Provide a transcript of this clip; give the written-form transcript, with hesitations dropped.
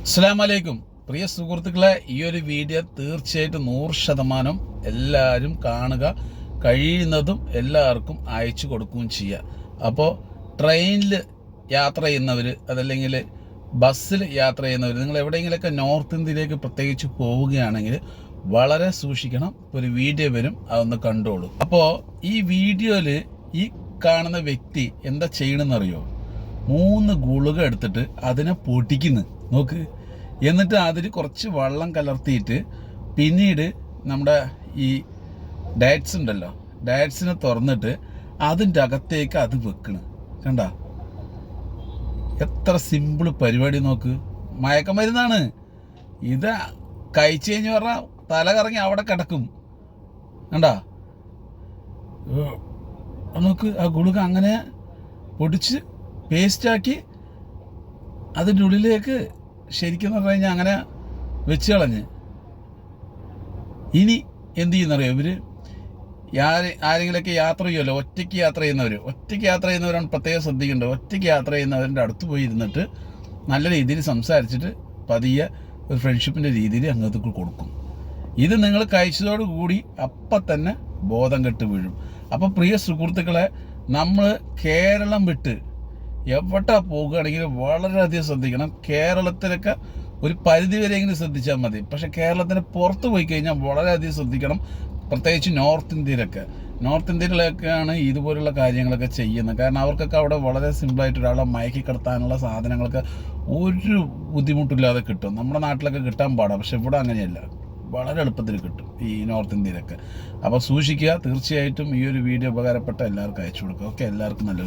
അസ്സലാമു അലൈക്കും. പ്രിയ സുഹൃത്തുക്കളെ, ഈ ഒരു വീഡിയോ തീർച്ചയായിട്ടും 100% എല്ലാവരും കാണുക. കഴിയുന്നതും എല്ലാവർക്കും അയച്ചു കൊടുക്കുകയും ചെയ്യുക. അപ്പോൾ ട്രെയിനിൽ യാത്ര ചെയ്യുന്നവർ, അതല്ലെങ്കിൽ ബസ്സിൽ യാത്ര ചെയ്യുന്നവർ, നിങ്ങൾ എവിടെയെങ്കിലുമൊക്കെ നോർത്ത് ഇന്ത്യയിലേക്ക് പ്രത്യേകിച്ച് പോവുകയാണെങ്കിൽ വളരെ സൂക്ഷിക്കണം. ഒരു വീഡിയോ വരും, അതൊന്ന് കണ്ടോളൂ. അപ്പോൾ ഈ വീഡിയോയിൽ ഈ കാണുന്ന വ്യക്തി എന്താ ചെയ്യണമെന്നറിയോ? 3 ഗുളിക എടുത്തിട്ട് അതിനെ പൊട്ടിക്കുന്നു നോക്ക്. എന്നിട്ട് അതിൽ കുറച്ച് വെള്ളം കലർത്തിയിട്ട് പിന്നീട് നമ്മുടെ ഈ ഡയറ്റ്സ് ഉണ്ടല്ലോ, ഡയറ്റ്സിനെ തുറന്നിട്ട് അതിൻ്റെ അകത്തേക്ക് അത് വെക്കണം. കണ്ട, എത്ര സിമ്പിൾ പരിപാടി നോക്ക്. മയക്കമരുന്നാണ് ഇത്. കഴിച്ചു കഴിഞ്ഞ് പറഞ്ഞാൽ തല കറങ്ങി അവിടെ കിടക്കും. കണ്ടാ നോക്ക്. ആ ഗുളിക അങ്ങനെ പൊടിച്ച് പേസ്റ്റാക്കി അതിൻ്റെ ഉള്ളിലേക്ക് ശരിക്കും പറഞ്ഞു കഴിഞ്ഞാൽ അങ്ങനെ വെച്ച് കളഞ്ഞ്. ഇനി എന്ത് ചെയ്യുന്നറിയോ ഇവർ? ആരെങ്കിലൊക്കെ യാത്ര ചെയ്യുമല്ലോ, ഒറ്റയ്ക്ക് യാത്ര ചെയ്യുന്നവരാണ് പ്രത്യേകം ശ്രദ്ധിക്കേണ്ടത്. ഒറ്റയ്ക്ക് യാത്ര ചെയ്യുന്നവരുടെ അടുത്ത് പോയി ഇരുന്നിട്ട് നല്ല രീതിയിൽ സംസാരിച്ചിട്ട് പതിയെ ഒരു ഫ്രണ്ട്ഷിപ്പിൻ്റെ രീതിയിൽ അങ്ങോട്ട് കൊടുക്കും. ഇത് നിങ്ങൾ കഴിച്ചതോടുകൂടി അപ്പം തന്നെ ബോധം കെട്ട് വീഴും. അപ്പോൾ പ്രിയ സുഹൃത്തുക്കളെ, നമ്മൾ കേരളം വിട്ട് എവിടെ പോകുകയാണെങ്കിലും വളരെയധികം ശ്രദ്ധിക്കണം. കേരളത്തിലൊക്കെ ഒരു പരിധി വരെയെങ്കിലും ശ്രദ്ധിച്ചാൽ മതി. പക്ഷെ കേരളത്തിന് പുറത്ത് പോയി കഴിഞ്ഞാൽ വളരെയധികം ശ്രദ്ധിക്കണം. പ്രത്യേകിച്ച് നോർത്ത് ഇന്ത്യയിലൊക്കെയാണ് ഇതുപോലുള്ള കാര്യങ്ങളൊക്കെ ചെയ്യുന്നത്. കാരണം അവർക്കൊക്കെ അവിടെ വളരെ സിമ്പിളായിട്ട് ഒരാളെ മയക്കി കിടത്താനുള്ള സാധനങ്ങളൊക്കെ ഒരു ബുദ്ധിമുട്ടില്ലാതെ കിട്ടും. നമ്മുടെ നാട്ടിലൊക്കെ കിട്ടാൻ പാടാം, പക്ഷെ ഇവിടെ അങ്ങനെയല്ല, വളരെ എളുപ്പത്തിൽ കിട്ടും ഈ നോർത്ത് ഇന്ത്യയിലൊക്കെ. അപ്പോൾ സൂക്ഷിക്കുക. തീർച്ചയായിട്ടും ഈ ഒരു വീഡിയോ ഉപകാരപ്പെട്ട എല്ലാവർക്കും അയച്ചു കൊടുക്കുക. ഓക്കെ, എല്ലാവർക്കും നല്ലത്.